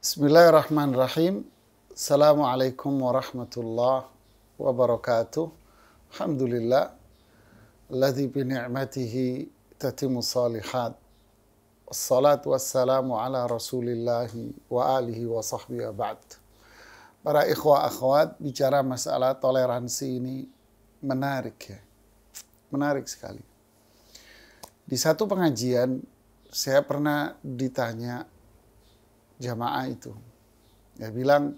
Bismillahirrahmanirrahim. Assalamualaikum warahmatullahi wabarakatuh. Alhamdulillah. Alladzi bi ni'matihi tatimmu salihat. Wassalatu wassalamu ala rasulillahi wa alihi wa sahbihi wa ba'd. Para ikhwah akhwat, bicara masalah toleransi ini menarik ya. Menarik sekali. Di satu pengajian, saya pernah ditanya jamaah itu. Dia bilang,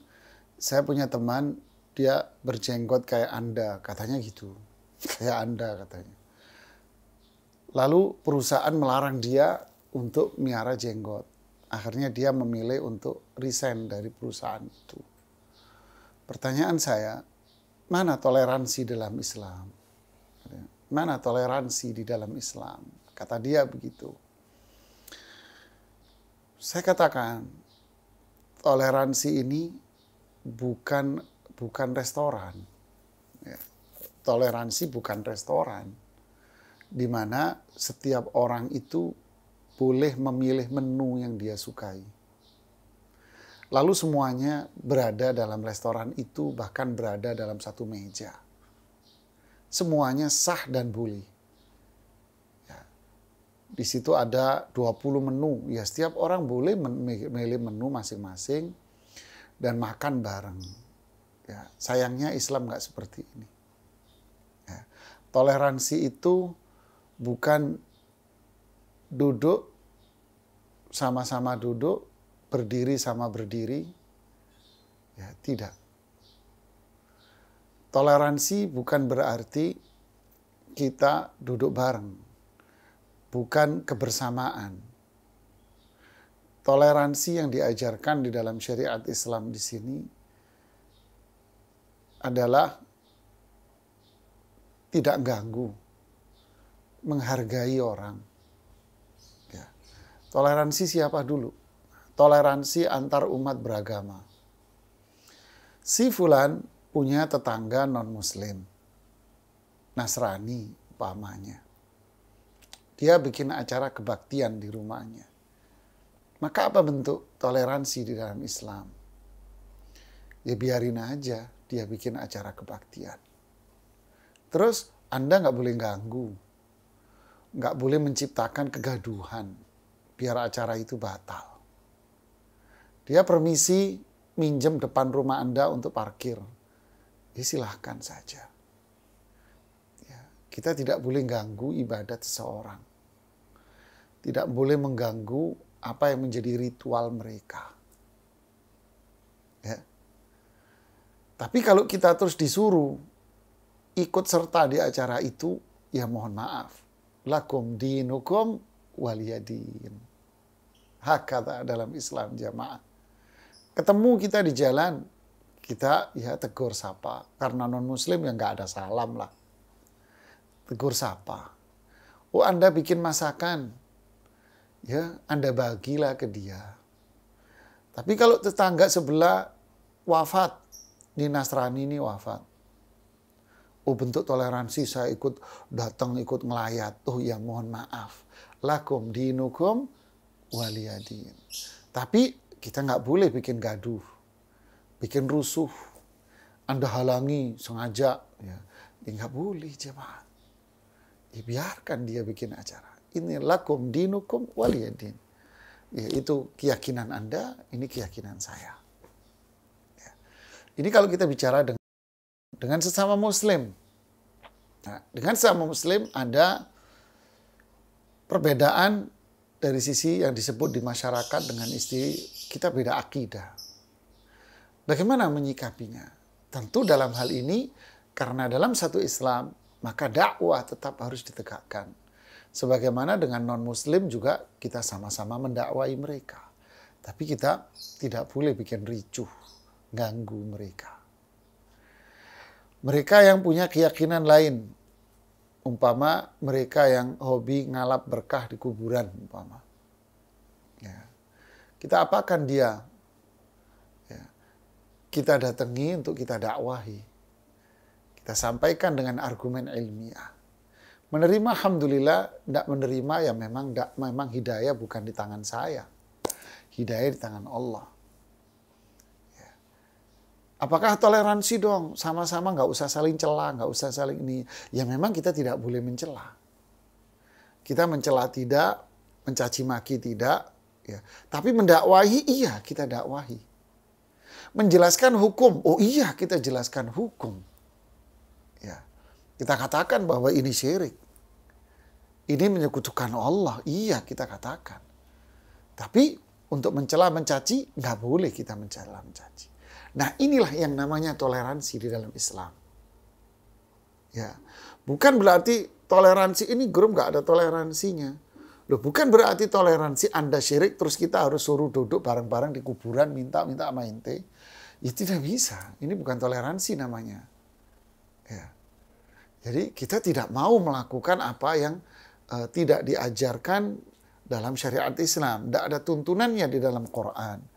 saya punya teman, dia berjenggot kayak Anda, katanya gitu. Kayak Anda katanya. Lalu perusahaan melarang dia untuk miara jenggot. Akhirnya dia memilih untuk resign dari perusahaan itu. Pertanyaan saya, mana toleransi dalam Islam? Mana toleransi di dalam Islam? Kata dia begitu. Saya katakan, toleransi ini bukan restoran. Ya. Toleransi bukan restoran, di mana setiap orang itu boleh memilih menu yang dia sukai. Lalu semuanya berada dalam restoran itu, bahkan berada dalam satu meja. Semuanya sah dan boleh. Di situ ada 20 menu. Ya, setiap orang boleh memilih menu masing-masing dan makan bareng. Ya, sayangnya Islam nggak seperti ini. Ya, toleransi itu bukan duduk sama-sama duduk, berdiri sama berdiri. Ya, tidak. Toleransi bukan berarti kita duduk bareng. Bukan kebersamaan. Toleransi yang diajarkan di dalam syariat Islam di sini adalah tidak ganggu, menghargai orang. Ya. Toleransi siapa dulu? Toleransi antar umat beragama. Si fulan punya tetangga non-muslim, Nasrani umpamanya. Dia bikin acara kebaktian di rumahnya. Maka apa bentuk toleransi di dalam Islam? Ya biarin aja dia bikin acara kebaktian. Terus Anda nggak boleh ganggu. Nggak boleh menciptakan kegaduhan. Biar acara itu batal. Dia permisi minjem depan rumah Anda untuk parkir. Ya silahkan saja. Ya, kita tidak boleh ganggu ibadat seseorang. Tidak boleh mengganggu apa yang menjadi ritual mereka. Ya. Tapi kalau kita terus disuruh ikut serta di acara itu, ya mohon maaf. Lakum dinukum waliyadin. Hakata dalam Islam jamaah. Ketemu kita di jalan, kita ya tegur sapa. Karena non-muslim ya nggak ada salam lah. Tegur sapa. Oh, Anda bikin masakan. Ya, Anda bagilah ke dia. Tapi kalau tetangga sebelah wafat, ini Nasrani ini wafat. Oh, bentuk toleransi saya ikut datang, ikut ngelayat. Oh ya mohon maaf. Lakum dinukum waliyadin. Tapi kita nggak boleh bikin gaduh, bikin rusuh. Anda halangi sengaja. Ya nggak boleh jemaah. Ya, biarkan dia bikin acara. Ini lakum dinukum waliyadin. Ya, itu keyakinan Anda, ini keyakinan saya. Ya. Ini kalau kita bicara dengan sesama muslim. Nah, dengan sesama muslim ada perbedaan dari sisi yang disebut di masyarakat dengan istri kita beda akidah. Bagaimana menyikapinya? Tentu dalam hal ini, karena dalam satu Islam, maka dakwah tetap harus ditegakkan. Sebagaimana dengan non-muslim juga kita sama-sama mendakwai mereka. Tapi kita tidak boleh bikin ricuh, ganggu mereka. Mereka yang punya keyakinan lain, umpama mereka yang hobi ngalap berkah di kuburan, umpama. Ya. Kita apakan dia? Ya. Kita datangi untuk kita dakwahi. Kita sampaikan dengan argumen ilmiah. Menerima alhamdulillah, tidak menerima ya memang hidayah bukan di tangan saya. Hidayah di tangan Allah. Apakah toleransi dong? Sama-sama nggak usah saling cela, nggak usah saling ini. Ya memang kita tidak boleh mencela. Kita mencela tidak, mencaci maki tidak. Ya. Tapi mendakwahi, iya kita dakwahi. Menjelaskan hukum, oh iya kita jelaskan hukum. Ya. Kita katakan bahwa ini syirik. Ini menyekutukan Allah, iya kita katakan. Tapi untuk mencela, mencaci, nggak boleh kita mencela, mencaci. Nah inilah yang namanya toleransi di dalam Islam. Ya, bukan berarti toleransi ini grup nggak ada toleransinya. Loh, bukan berarti toleransi Anda syirik terus kita harus suruh duduk bareng-bareng di kuburan minta sama ente. Ya tidak bisa. Ini bukan toleransi namanya. Ya. Jadi kita tidak mau melakukan apa yang tidak diajarkan dalam syariat Islam. Tidak ada tuntunannya di dalam Quran.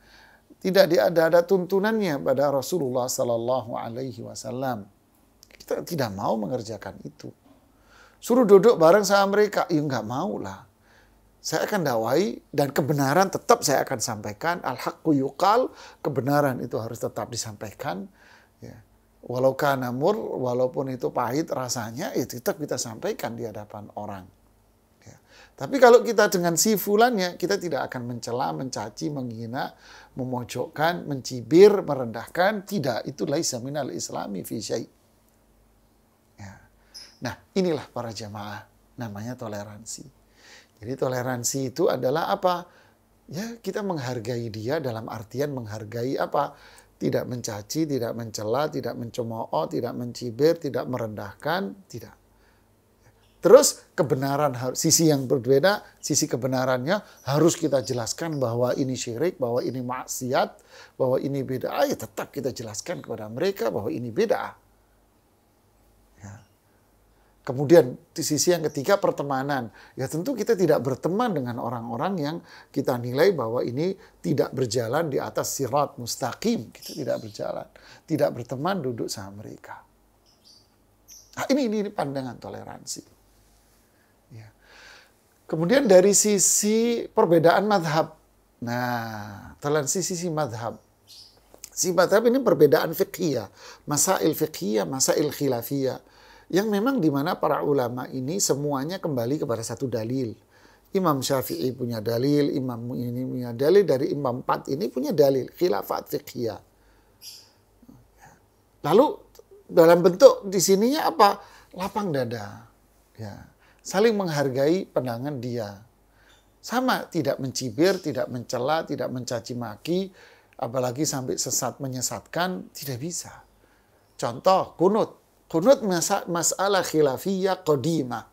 Tidak ada tuntunannya pada Rasulullah Sallallahu Alaihi Wasallam. Kita tidak mau mengerjakan itu. Suruh duduk bareng sama mereka, ya nggak mau lah. Saya akan dakwai dan kebenaran tetap saya akan sampaikan. Al-haqqu yuqal, kebenaran itu harus tetap disampaikan. Ya. Walau kana mur, walaupun itu pahit rasanya, ya tetap kita sampaikan di hadapan orang. Tapi kalau kita dengan si fulannya, kita tidak akan mencela, mencaci, menghina, memojokkan, mencibir, merendahkan. Tidak, itu laisa minal islami fi syai'. Ya. Nah, inilah para jamaah, namanya toleransi. Jadi toleransi itu adalah apa? Ya, kita menghargai dia dalam artian menghargai apa? Tidak mencaci, tidak mencela, tidak mencemooh, tidak mencibir, tidak merendahkan, tidak. Terus kebenaran, sisi yang berbeda, sisi kebenarannya harus kita jelaskan bahwa ini syirik, bahwa ini maksiat, bahwa ini bid'ah. Ya tetap kita jelaskan kepada mereka bahwa ini bid'ah. Ya. Kemudian di sisi yang ketiga pertemanan. Ya tentu kita tidak berteman dengan orang-orang yang kita nilai bahwa ini tidak berjalan di atas sirat mustaqim. Kita tidak berjalan. Tidak berteman duduk sama mereka. Nah ini pandangan toleransi. Kemudian dari sisi perbedaan madhab. Nah, toleransi sisi madhab. Si madhab ini perbedaan fiqhiyah. Masail fiqhiyah, masail khilafiyah. Yang memang di mana para ulama ini semuanya kembali kepada satu dalil. Imam Syafi'i punya dalil, Imam ini punya dalil, dari Imam 4 ini punya dalil. Khilafat fiqhiyah. Lalu dalam bentuk di sininya apa? Lapang dada. Ya. Saling menghargai pandangan dia. Sama, tidak mencibir, tidak mencela, tidak mencaci maki, apalagi sampai sesat menyesatkan, tidak bisa. Contoh, kunut. Kunut masalah khilafiyah qadimah.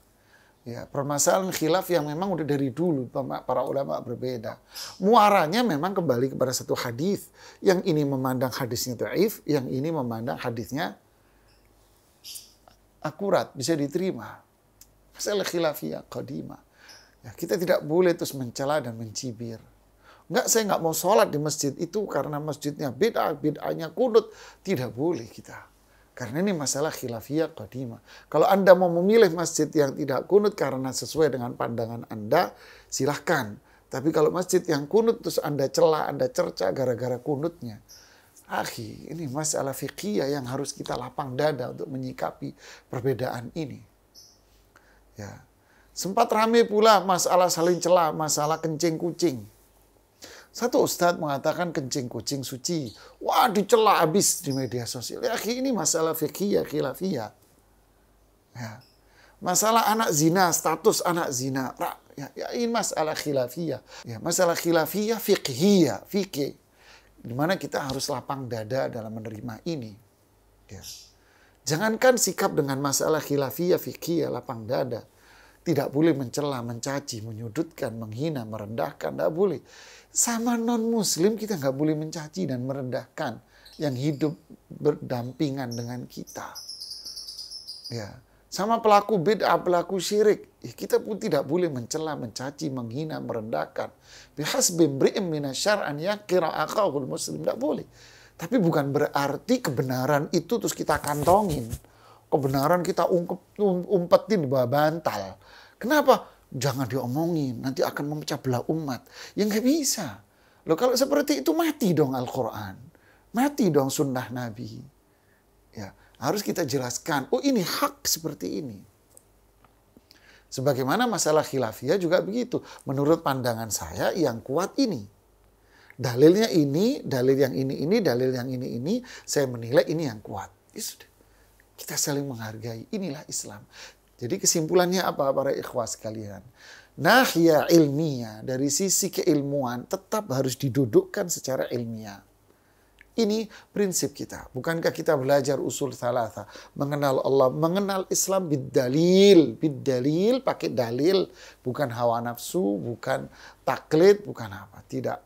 Ya, permasalahan khilaf yang memang udah dari dulu para ulama berbeda. Muaranya memang kembali kepada satu hadis. Yang ini memandang hadisnya dhaif, yang ini memandang hadisnya akurat, bisa diterima. Masalah khilafiyah qadimah. Ya, kita tidak boleh terus mencela dan mencibir. Saya nggak mau sholat di masjid itu karena masjidnya bid'ahnya kunut. Tidak boleh kita. Karena ini masalah khilafiyah qadimah. Kalau Anda mau memilih masjid yang tidak kunut karena sesuai dengan pandangan Anda, silahkan. Tapi kalau masjid yang kunut terus Anda cela, Anda cerca gara-gara kunutnya. Akhi, ini masalah fikih yang harus kita lapang dada untuk menyikapi perbedaan ini. Ya. Sempat ramai pula masalah saling cela, masalah kencing kucing. Satu ustadz mengatakan kencing kucing suci. Wah, dicela habis di media sosial. Ya, ini masalah fikih khilafiyah. Ya. Masalah anak zina, status anak zina. Ya, ini masalah khilafiyah. Ya, masalah khilafiyah fiqhiyah, fikih. Di mana kita harus lapang dada dalam menerima ini. Ya. Jangankan sikap dengan masalah khilafiyah, fikih, lapang dada. Tidak boleh mencela, mencaci, menyudutkan, menghina, merendahkan. Tidak boleh. Sama non-muslim kita nggak boleh mencaci dan merendahkan. Yang hidup berdampingan dengan kita. Ya. Sama pelaku bid'ah, pelaku syirik. Ya, kita pun tidak boleh mencela, mencaci, menghina, merendahkan. Bihasbi imri'in minasyar' an yaqira akhahul muslim. Tidak boleh. Tapi bukan berarti kebenaran itu terus kita kantongin. Kebenaran kita umpetin di bawah bantal. Kenapa? Jangan diomongin, nanti akan memecah belah umat. Ya nggak bisa. Loh kalau seperti itu mati dong Al-Quran. Mati dong sunnah Nabi. Ya, harus kita jelaskan, oh ini hak seperti ini. Sebagaimana masalah khilafiyah juga begitu. Menurut pandangan saya yang kuat ini. Dalilnya ini, dalil yang ini, dalil yang ini, saya menilai ini yang kuat. Ya sudah. Kita saling menghargai. Inilah Islam. Jadi kesimpulannya apa para ikhwah sekalian? Nahya ilmiah, dari sisi keilmuan tetap harus didudukkan secara ilmiah. Ini prinsip kita. Bukankah kita belajar usul salasa, mengenal Allah, mengenal Islam bidalil, bidalil pakai dalil, bukan hawa nafsu, bukan taklid, bukan apa. Tidak.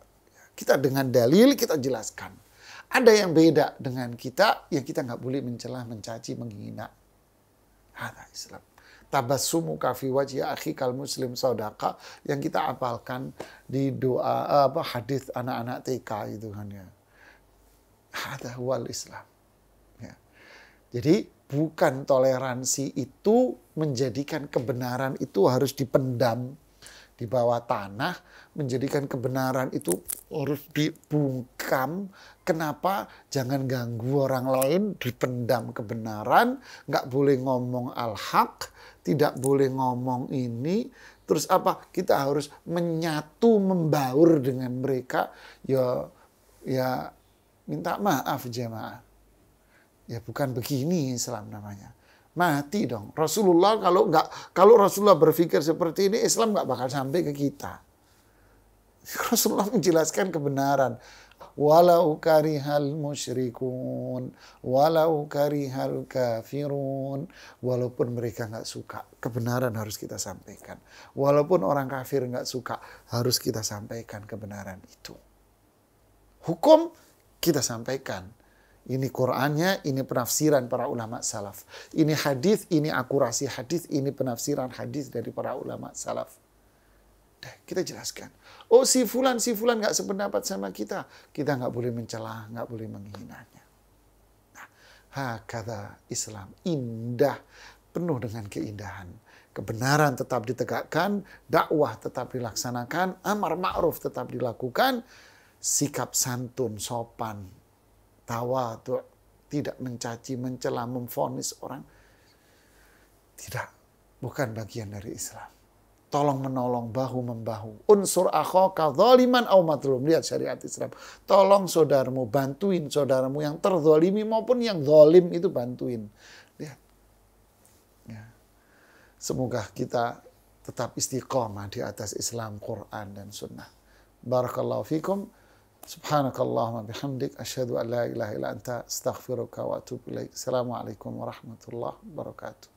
Kita dengan dalil kita jelaskan. Ada yang beda dengan kita, yang kita nggak boleh mencela, mencaci, menghina. Hada Islam. Tabassumu kafi wajhi akhikal muslim sodaka, yang kita apalkan di doa hadis anak-anak TK itu kan ya. Hada huwal Islam. Ya. Jadi bukan toleransi itu menjadikan kebenaran itu harus dipendam di bawah tanah, menjadikan kebenaran itu harus dibungkam. Kenapa? Jangan ganggu orang lain, dipendam kebenaran, nggak boleh ngomong al-haq, tidak boleh ngomong ini. Terus apa? Kita harus menyatu, membaur dengan mereka. Ya minta maaf jemaah. Ya bukan begini Islam namanya. Mati dong. Rasulullah kalau Rasulullah berpikir seperti ini, Islam nggak bakal sampai ke kita. Rasulullah menjelaskan kebenaran. Walau karihal musyrikun, walau karihal kafirun. Walaupun mereka nggak suka, kebenaran harus kita sampaikan. Walaupun orang kafir nggak suka, harus kita sampaikan kebenaran itu. Hukum kita sampaikan. Ini Qur'annya, ini penafsiran para ulama salaf. Ini hadis, ini akurasi hadis, ini penafsiran hadis dari para ulama salaf. Kita jelaskan. Oh si fulan nggak sependapat sama kita. Kita nggak boleh mencela, nggak boleh menghinanya. Nah, hakadha Islam. Indah, penuh dengan keindahan. Kebenaran tetap ditegakkan, dakwah tetap dilaksanakan, amar ma'ruf tetap dilakukan, sikap santun, sopan, tawadhu, tidak mencaci, mencela, memvonis orang. Tidak, bukan bagian dari Islam. Tolong menolong, bahu-membahu. Unsur akhaka zaliman aw madlum. Lihat syariat Islam. Tolong saudaramu, bantuin saudaramu yang terzalimi maupun yang zalim itu bantuin. Lihat. Ya. Semoga kita tetap istiqomah di atas Islam, Quran, dan Sunnah. Barakallahu fikum. Subhanakallahumma bihamdik. Asyhadu an la ilaha illa anta astaghfiruka wa atubu ilaik. Assalamualaikum warahmatullahi wabarakatuh.